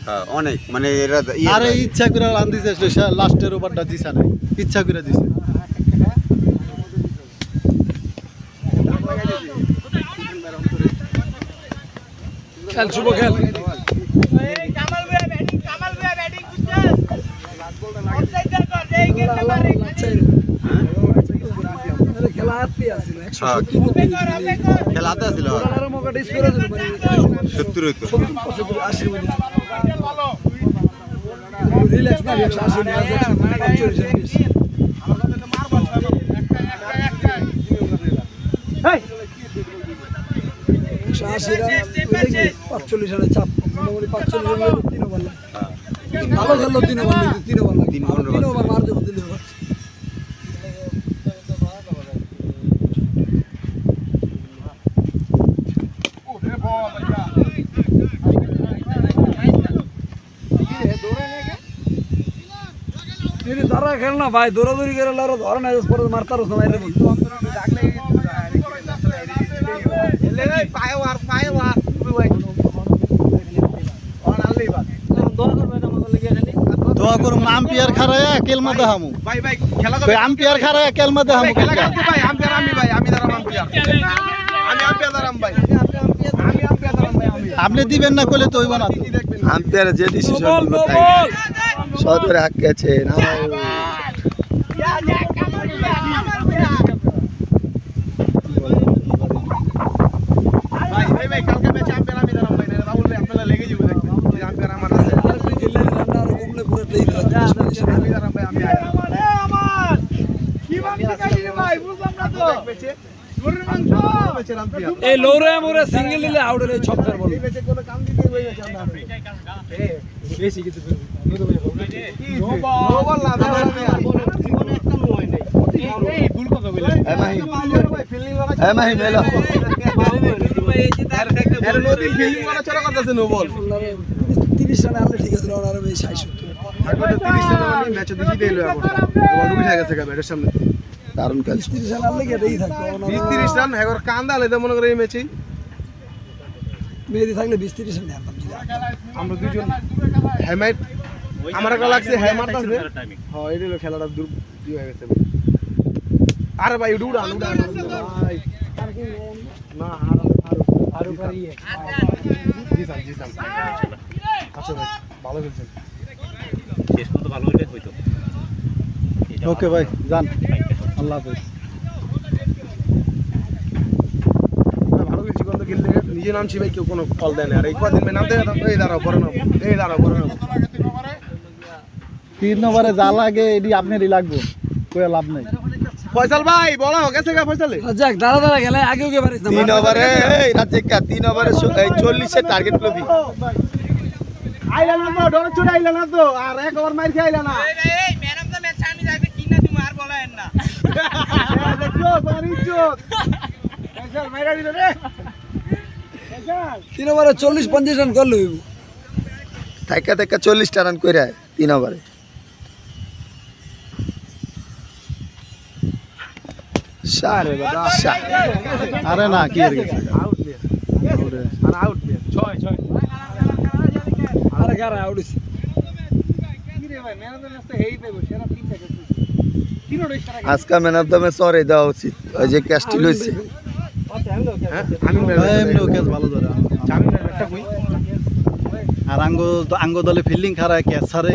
হ্যাঁ অনেক, মানে এরা আরে ইচ্ছা করে রান দিছে, লাস্টের ওভারটা দিছে না, ইচ্ছা করে দিছে। খেল শুভ খেল কামাল ভাই ব্যাটিং বুঝছেন অফসাইড দরকার এই গেমটা মারে খেলা হাতে আসছিল হ্যাঁ, 170 খেলাতে আছিল, আর মগাটা স্কোর আছে 70 হইতো। 80 রিল্যাক্স না 180 না 45 45 রানের চাপ, মোটামুটি 45 রানের 3 ওভার ভালো খেললো, 3 ওভার মার দেবো দিলে ওভার। তারা খেল না ভাই, দৌড়াদৌড়ি করে আরো ধরে না, পরে মারতার বাইরে বলতো দোয়া করুম আম্পিয়ার খারায় কেলমা দেখামু, ভাই খেলা আম্পিয়ার খারায় কেলমা দেখামু। খেলা করতে ভাই আম্পায়ার আমি দাঁড়াম আম্পায়ার, আমি আম্পায়ার দাঁড়াম ভাই, আমি আম্পায়ার দাঁড়াম ভাই। আপনি দিবেন না কইলে তো হইব না, আম্পিয়ার যে ডিসিশন সদরে হাক গেছে না। ভাই কালকে ম্যাচে আম্পায়ার আমি দাঁড়াম ভাই, রাহুল ভাই আপনারা লেগে যাবে দেখবেন আম্পায়ার আমার আছে, আমি দাঁড়াম ভাই, আমি আমার কি ভাই বুঝলাম না তো গরুর মাংস ম্যাচের আম্পায়ার এই লোরে মোরে সিঙ্গেল নিলে আউট হলে ছক্কার বল। ম্যাচে কোনো কাম দিতে হই গেছে আমরা বেশি কিছু নো বল না জীবনে একটা নো হয় নাই এই ভুল কথা কইলা ভাই ফিল্ডিং করা হ্যাঁ মাহি মেলা এর নদী ফিল্ডিং করা চড়া করতেছে নো বল 30 রানে আনলে ঠিক আছে, আর আমি 60 আগতে 30 রান মানে ম্যাচে দিছি দেইলো এখন বল উঠে গেছে ব্যাটের সামনে দারুণ খেল। 30 রান আনলে এটাই থাকতো, 20-30 রান একবার কান্দা লেদা মনে করে এই ম্যাচে মেহেদি থাকলে 20-30 রান আনতাম। আমরা দুইজন হেমাইট আমার একটা লাগছে হেমার আছে হ্যাঁ এই হলো খেলাটা দূর হয়ে গেছে আরে ভাই উড়ান ভাই না আরো পারিয়ে জি স্যার আচ্ছা ভাই ভালো খেলছেন শেষ পর্যন্ত ভালো হইলে হইতো। ওকে ভাই যান, আল্লাহ হাফেজ। ভালো খেলছি কোন তো খেললে নিজে নামছি ভাই কেউ কোনো কল দেয় না আর এই কদিন ভাই নামতে এই দাঁড়াও পরে নাও 3 ওভারে যা লাগে এডি আপনারই লাগবে, কই লাভ নাই। ফয়সাল ভাই বলো গেছে গা ফয়সালে যাক দাঁড়া খেলে আগেও কে পারিস না। 3 ওভারে এই রাজিকা 3 ওভারে 40 এর টার্গেট লবি। আইলা না তো ডরে ছুড়ে আইলা না তো আর এক ওভার মার খেয়ে আইলা না এই ম্যান অফ দ্য ম্যাচ আমি যাকে কিনা দিমু আর বলেন না দেখো তোমার ইজ্জত ফয়সাল মাইরা দিল রে ফয়সাল 3 ওভারে 40-50 রান করলে হইব। থাইকা 40টা রান কইরা 3 ওভারে। সারে বাবা আরে না কি হয়ে গেছে আউট নিয়ে আর আউট নিয়ে 6 আরে গারা আউট হইছে। কি রে ভাই ম্যান অফ দ্য ম্যাচ তো হেই পাইবো সেরা 3 সেকেন্ড আজকে ম্যান অফ দ্য ম্যাচ ওরে দেওয়া উচিত ওই যে ক্যাস্টিল হয়েছে হ্যাঁ আমি এমনিও ক্যাচ ভালো ধরে একটা কই আর আঙ্গ দলে ফিল্ডিং খারায় ক্যাচ ছাড়ে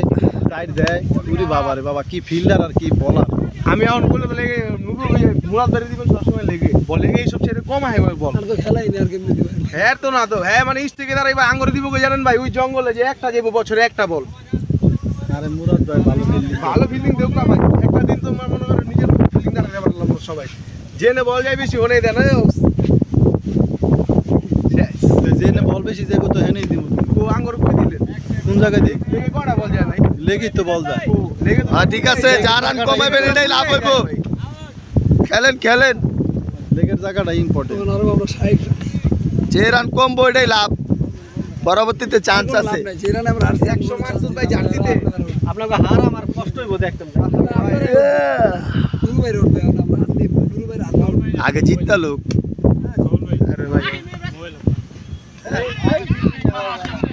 সাইড দেয় উরি বাবারে বাবা কি ফিল্ডার আর কি বলার। আমি এখন বলে লেগে নুরু ভাই মুরাদ বাড়ি দিবেন সবসময় লেগে বল লেগে এইসব ছেড়ে কম হয় বল আর তো খেলাই নেই আর কেমনি দিবেন। হ্যাঁ তো না তো হ্যাঁ মানে ইস থেকে দাঁড়াই আঙ্গুরে দিব কে জানেন ভাই ওই জঙ্গলে যে একটা যাবো বছরে একটা বল আরে মুরাদ ভাই ভালো ফিল্ডিং ভালো ফিল্ডিং দেব না ভাই একটা দিন তো মনে করে নিজের ফিল্ডিং দাঁড়াতে পারলাম না সবাই জেনে বল যায় বেশি ওনে দেয় না জেনে বল বেশি যাইব তো হেনেই দিব। ও আঙ্গুর কই দিলেন কোন জায়গায় দিই লেগে কটা বল যায় নাই লেগেই তো বল যায়। ও লেগে তো হ্যাঁ ঠিক আছে যা রান কমাবেন এটাই লাভ হইব খেলেন খেলেন লেগের জায়গাটা ইম্পর্টেন্ট। তখন আরো আমরা সাইড যে রান কমবো এটাই লাভ পরবর্তীতে চান্স আছে যে রান আমরা হারছি 100 মাসুদ ভাই জার্সিতে আপনাকে হার আমার কষ্ট হইব দেখতাম নুরু ভাই উঠবে আমরা নুরু ভাই হাত উঠবে। আগে জিততা লোক আরে ভাই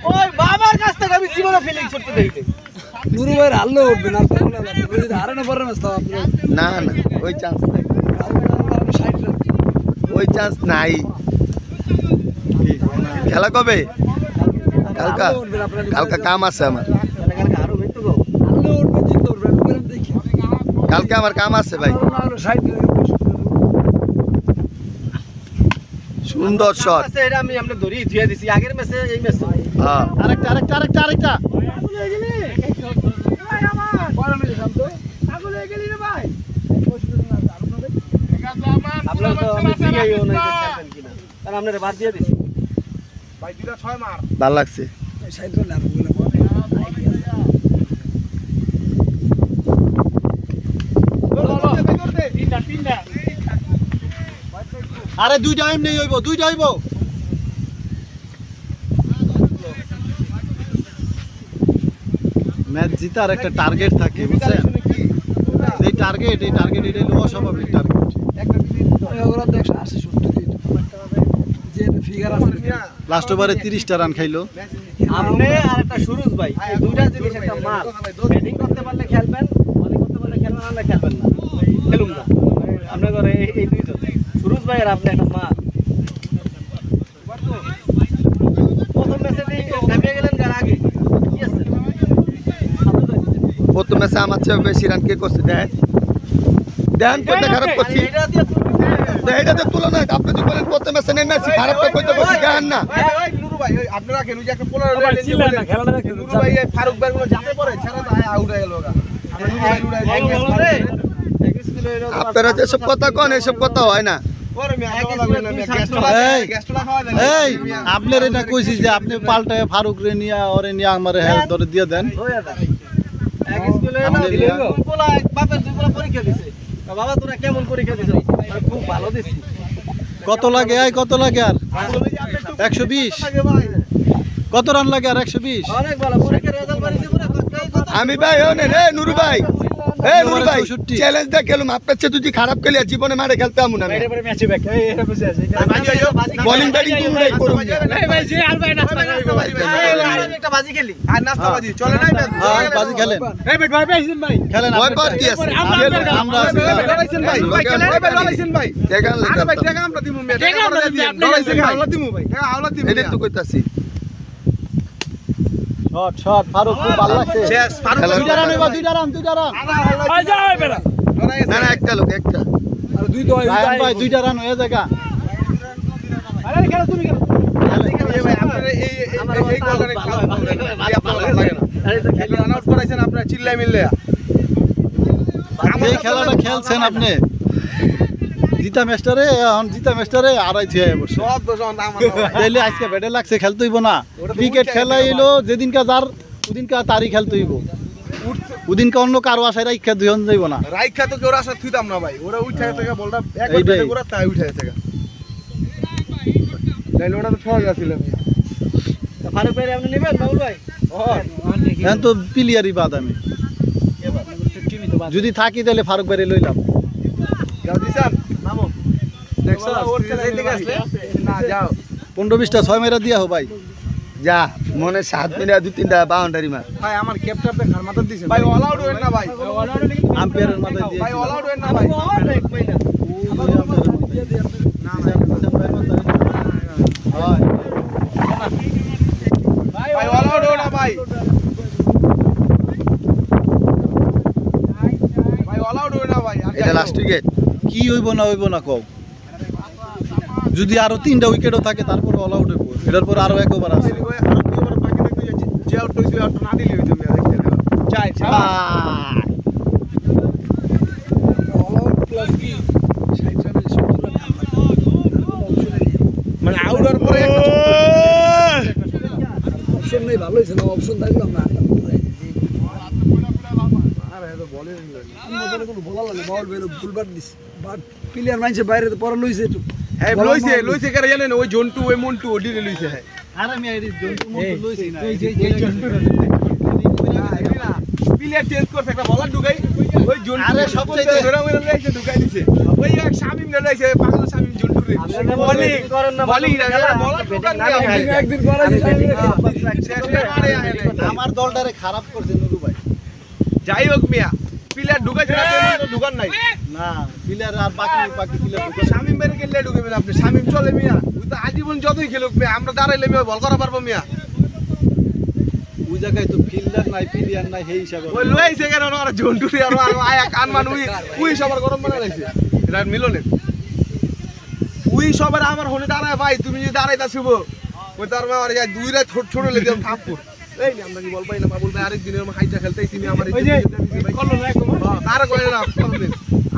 ওই বাবার কাছ থেকে আমি জীবনে ফিলিং করতে দেখি নুরু ভাই হারলে উঠবে না তো বলে যদি হারে না পারে ম্যাচ তাও আপনি না না ওই চান্স নাই সাইড রান ওই চান্স নাই খেলা কবে কালকা কালকা কাম আছে আমার কালকে আরো হইতো গো হারলে উঠবে জিততে উঠবে আমি দেখি কালকে আমার কাম আছে ভাই সাইড সুন্দর শট আছে এটা আমি আমরা ধরি ধুইয়া দিছি আগের ম্যাচে এই ম্যাচে হ্যাঁ আরেকটা আপনার তো আমি জিগাইও না খেলবেন কিনা কারণ আপনারা বাদ দিয়ে দিছি ভাই দুটা 6 মার ভাল লাগছে সাইড রান আর বলে আরে দুইটা এমনি হইব দুইটা হইব ম্যাচ জিতার একটা টার্গেট থাকে বুঝছেন এই টার্গেট এটাই অস্বাভাবিক টার্গেট ওরা তো 180 যে ফিগার আছে লাস্ট ওভারে 30টা রান খাইলো। আপনি আর একটা সুরজ ভাই এই দুইটা জিনিস একটা মাল ব্যাটিং করতে পারলে খেলবেন বোলিং করতে পারলে খেলবেন না খেলবেন না খেলুন না আপনি করে এই দুইজন সুরজ ভাই আর আপনি একটা মাল প্রথম ম্যাচে নামিয়ে গেলেন যার আগে কি আছে প্রথম ম্যাচে আমার চেয়ে বেশি রান কে করছে দেখেন দেখেন কোনটা খারাপ করছি এটা দিয়ে এটাতে তুলনা আপনি যদি বলেন প্রথম ম্যাচে নেমে আছি খারাপটা কইতে বলছি দেখেন না এই নুরু ভাই ওই আপনারা কেন যে একটা পোলার নুরু ভাই এই ফারুক ভাই গুলো যাতে পড়ে ছেড়ে তো আউট হয়ে গেল ওরা আপনারা যেসব কথা কন এসব কথা হয় না এই আপনার এটা কইছি যে আপনি পাল্টায় ফারুক রে নিয়া ওরে নিয়া আমারে হেল্প ধরে দিয়ে দেন। এক স্কুলে বলা এক বাপের দুই বলা পরীক্ষা দিছে বাবা তোরা কেমন পরীক্ষা দিছ খুব ভালো দিছি কত লাগে আর 120 কত রান লাগে আর 120 অনেক ভালো পরীক্ষার রেজাল্ট বাড়িছে পুরো আমি ভাই ও নে নুরু ভাই চ্যালেঞ্জ দা খেলুম আপনার চেয়ে যদি খারাপ খেলি আর জীবনে মারে খেলতে আমু না ম্যাচে ব্যাক এই এটা বসে আছে বোলিং ব্যাটিং দুটোই করুম ভাই যে আর ভাই নাস্তা একটা বাজি খেলি আর নাস্তা বাজি চলে নাই ম্যাচ বাজি খেলেন এই ভাই ভাই ভাই ভাই খেলেন ভয় পার কি আছে আমরা লড়াইছেন ভাই লড়াইছেন ভাই দেখান আরে ভাই টাকা আমরা দিমু মে টাকা আমরা দিমু লড়াইছেন হাওলা দিমু ভাই টাকা হাওলা দিমু এটা তো কইতাছি শট ফারুক খুব ভালো লাগছে শেষ ফারুক দুইটা রান হইবা দুইটা রান ভাই যাই বেটা না না একটা লোক একটা আর দুই তো রায়হান ভাই দুইটা রান হয়ে জায়গা আরে খেলো তুমি খেলো ভাই আপনারা এই গোলটা খেলা আপনারা লাগে না আরে তো খেলা রান আউট করাইছেন আপনারা চিল্লাই মিললে এই খেলাটা খেলছেন আপনি জিতা ম্যাচটারে আড়াই থিয়ে বসে সব দোষ আমার ডেইলি আজকে ব্যাটে লাগছে খেলতে হইব না ক্রিকেট খেলা এলো যেদিনকা যার ওদিনকা তারই খেলতে হইব ওদিনকা অন্য কারো আশায় রাইখা দুজন যাইব না রাইখা তো কেউ আশা থুইতাম না ভাই ওরা উঠায় থেকে বলটা এক এইটাই। করে তাই উঠায় থেকে তাইলে ওটা তো ঠক আছিল ফারুক ভাই আপনি নেবেন বাবুল ভাই এখন তো প্লেয়ারই বাদ আমি যদি থাকি তাহলে ফারুক ভাই লইলাম যাও দিছান নামো দেখছো ওর থেকে আসলে না যাও 15-20টা 6 মেরা দিয়া হো ভাই যা মনে 7 মিনিট 2-3টা বাউন্ডারি মার ভাই আমার ক্যাপটা আপনি খার মাথা দিছেন ভাই অল আউট হইন না ভাই আম্পায়ারের মাথায় দিয়ে ভাই অল আউট হইন না ভাই ভাই অল আউট হইন না ভাই ভাই অল আউট হইন না ভাই এটা লাস্ট উইকেট কি হইব না কও যদি আরো 3টা উইকেটও থাকে তারপর অল আউট হইব এটার পর আরো এক ওভার আছে যে আউট হইছে আউট না দিলে হইতো মেয়া দেখতে চাই মানে আউট হওয়ার পরে অপশন নেই ভালো হয়েছে না অপশন থাকলে আমরা আরে তো বলে কোনো বলা লাগে বল বেরো ফুলবার দিস বাট প্লেয়ার মাইছে বাইরে তো পরে লইছে একটু হ্যাঁ লইছে করে জানেন ওই জন্টু ওই মন্টু ওডিরে লইছে হ্যাঁ আরে আমি এর জন্টু মন্টু লইছি না প্লেয়ার চেঞ্জ করছে একটা বলার ঢুকাই ওই জন্টু আরে সবচাইতে ধরে ধরে লাইছে ঢুকাই দিছে ওই এক শামিম রে লাইছে পাগল শামিম জন্টু রে বলিং বলার ঢুকান একদিন করাছি আমার দলটারে খারাপ করছে নুরু ভাই যাই হোক মিয়া প্লেয়ার ঢুকাইছে না ঢুকান নাই না প্লেয়ার আর বাকি প্লেয়ার শামিম বাইরে গেলে ঢুকাবেন আপনি শামিম চলে মিয়া ওই তো আজীবন যতই খেলুক মিয়া আমরা দাঁড়াইলে মিয়া বল করা পারবো মিয়া ওই জায়গায় তো ফিল্ডার নাই প্লেয়ার নাই সেই হিসাবে ওই লইছে কেন আর জন্টু রে আর আয়া কান মান উই সবার গরম বানা লাইছে এটা মিলনে উই সবার আমার হলে দাঁড়ায় ভাই তুমি যদি দাঁড়াইতা শুভ ওই তার আমার যা দুই রাত ছোট ছোট লেগে থাপ্পড় এই আমরা কি বল পাই না বাবুল ভাই আরেক দিনের হাইটা খেলতেই তিনি আমার করলো না একদম তার কই না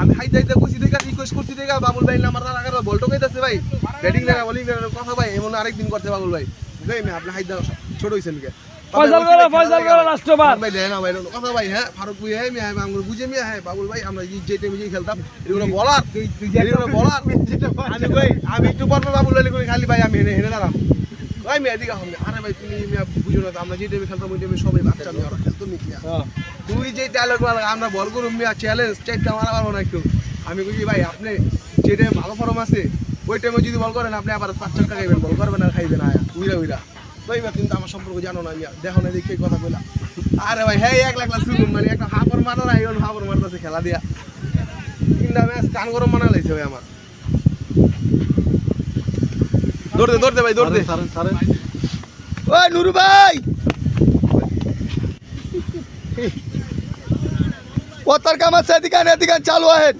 আমি হাইটা কইছি দেখা রিকোয়েস্ট করছি দেখা বাবুল ভাই না আমার আগে বল টোকাইতাছে ভাই ব্যাটিং লাগা বোলিং কথা ভাই এমন আরেক দিন করতে বাবুল ভাই দেই না আপনি হাইটা ছোট হইছেন কে ফয়সাল করে লাস্ট ওভার ভাই দেন না ভাই কথা ভাই হ্যাঁ ফারুক ভাই হ্যাঁ আমি আমরা বুঝে মিয়া হ্যাঁ বাবুল ভাই আমরা যে টাইমে যে খেলতাম এগুলো বলার এগুলো বলার আমি কই আমি একটু পর বাবুল ভাই কই খালি ভাই আমি হেনে দাঁড়াম ভাই মিয়া দিকে হবে আরে ভাই তুমি মিয়া বুঝো না আমরা যে টাইমে খেলতাম ওই টাইমে সবাই বাচ্চা মিয়া ওরা খেলতো মিয়া তুই যে ডায়লগ আমরা বল করুম মিয়া চ্যালেঞ্জ চাইতে আমার পারবো না একটু আমি কই ভাই আপনি যে টাইমে ভালো ফর্ম আছে ওই টাইমে যদি বল করেন আপনি আবার 5 টাকা খাইবেন বল করবেন আর খাইবেন না উইরা ভাই কিন্তু আমার সম্পর্ক জানো না মিয়া দেখো না দেখে কথা কইলা আরে ভাই হ্যাঁ 1 লাখ শুনুন মানে একটা হাফর মারা নাই ওন হাফর মারতেছে খেলা দিয়া 3টা ম্যাচ কান গরম মানা লাইছে ভাই আমার দৌড়তে ভাই দৌড়তে সারেন ওই নুরু ভাই কথার কাম আছে এদিকে চালু আহেন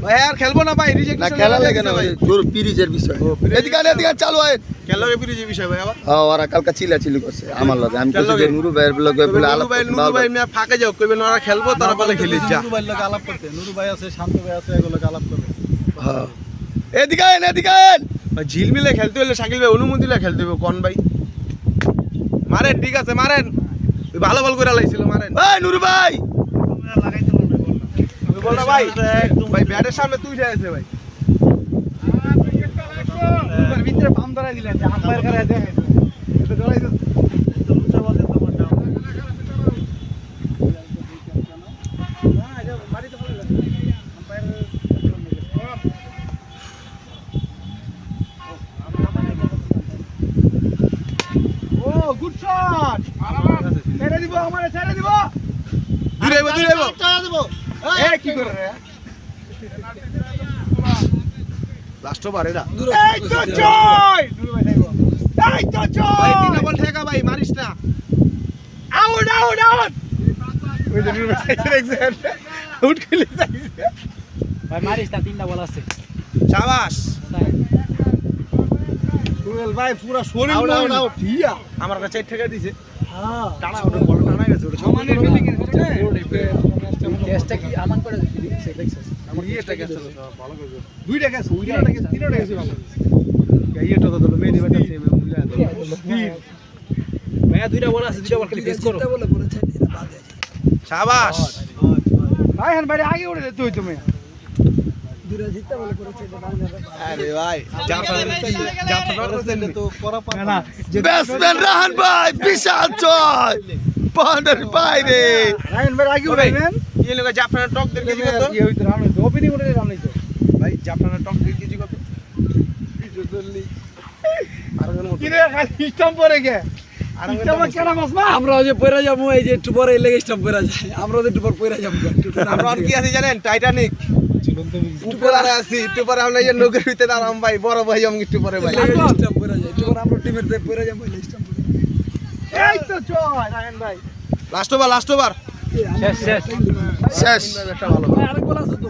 ভাই আর খেলবো না ভাই রিজেক্ট না খেলা লাগে না ভাই জোর পিরিজের বিষয় এদিকে চালু আহেন খেলার পিরিজে বিষয় ভাই আবার হ্যাঁ ওরা কালকা চিল্লাচিল্লি করছে আমার লগে আমি কইছি যে নুরু ভাইয়ের লগে বলে আলাপ নুরু ভাই মিয়া ফাঁকে যাও কইবেন ওরা খেলবো তারা বলে খেলিস যা নুরু ভাইয়ের লগে আলাপ করতে নুরু ভাই আছে শান্ত ভাই আছে এগুলোকে আলাপ করবে হ্যাঁ এদিকে আহেন ভাই ঝিলমিলে খেলতে হলে শাকিল ভাই অনুমতি দিলে খেলতে হবে কোন ভাই মারেন ঠিক আছে মারেন ওই ভালো বল করে লাইছিল মারেন ওই নুরু ভাই বলনা ভাই ভাই ব্যাটের সামনে তুই আছে ভাই ভিতরে পাম ধরাই দিলেন যে আম্পায়ার করে দেখেন এটা ধরাই তো ও গুড শট ছেড়ে দিব আমারে ছেড়ে দিব দূরে দেব এ কি করে রে লাস্ট ওভার এটা এই তো জয় এই তো ভাই জয় তিনটা বল ঠেকা ভাই মারিস না আউট ওই যে নির্বাচন এক্সাম আউট খেলে যাইছে ভাই মারিস না 3টা বল আছে শাবাশ সুহেল ভাই পুরো শরীর আউট ঠিয়া আমার কাছে 8 টাকা দিয়েছে হ্যাঁ টানা ওটা বল টানা গেছে ওটা আমাদের ফিল্ডিং এর হচ্ছে টেস্টটা কি আমান করে ফিলিং দেখছস আমার ইয়েটা গেছে ভালো করে দুইটা গেছে তিনটা গেছে ইয়েটা তো দলো মেদি বাটা সেম মিলা দাও ভাই 2টা বল আছে 2টা বল খালি ফেস করো বলে পরে ছেড়ে দিতে বাদ আছে শাবাশ ভাই হন ভাই আগে উড়ে তুই তুমি দুইটা জিততে বলে পরে ছেড়ে দাও আরে ভাই জাফর তো করা পারে না ব্যাটসম্যান রাহান ভাই বিশাল জয় বাউন্ডারি বাইরে রায়ন ভাই আগে উড়াইবেন এই লোক জাফরানের টক দেখে দিবে তো কি হইতো রাম হইতো ওপেনিং উড়ে রাম হইতো ভাই জাফরানের টক দেখে দিবে কত কি রে খালি স্টম্প পরে গে আমরা যে পয়রা যাবো এই যে একটু পরে লেগে স্টাম্প পয়রা যায় আমরা একটু পর পয়রা যাবো আমরা আর কি আছি জানেন টাইটানিক উপরে আর আছি একটু পরে আমরা এই যে নৌকার ভিতরে আরাম ভাই বড় ভাই আমি একটু পরে ভাই স্টাম্প পয়রা যায় একটু পরে আমরা টিমের পয়রা যাবো স্টাম্প এই তো চল রায়ন ভাই লাস্ট ওভার শেষ শেষ শেষ একটা ভালো আরেক বল আছে তো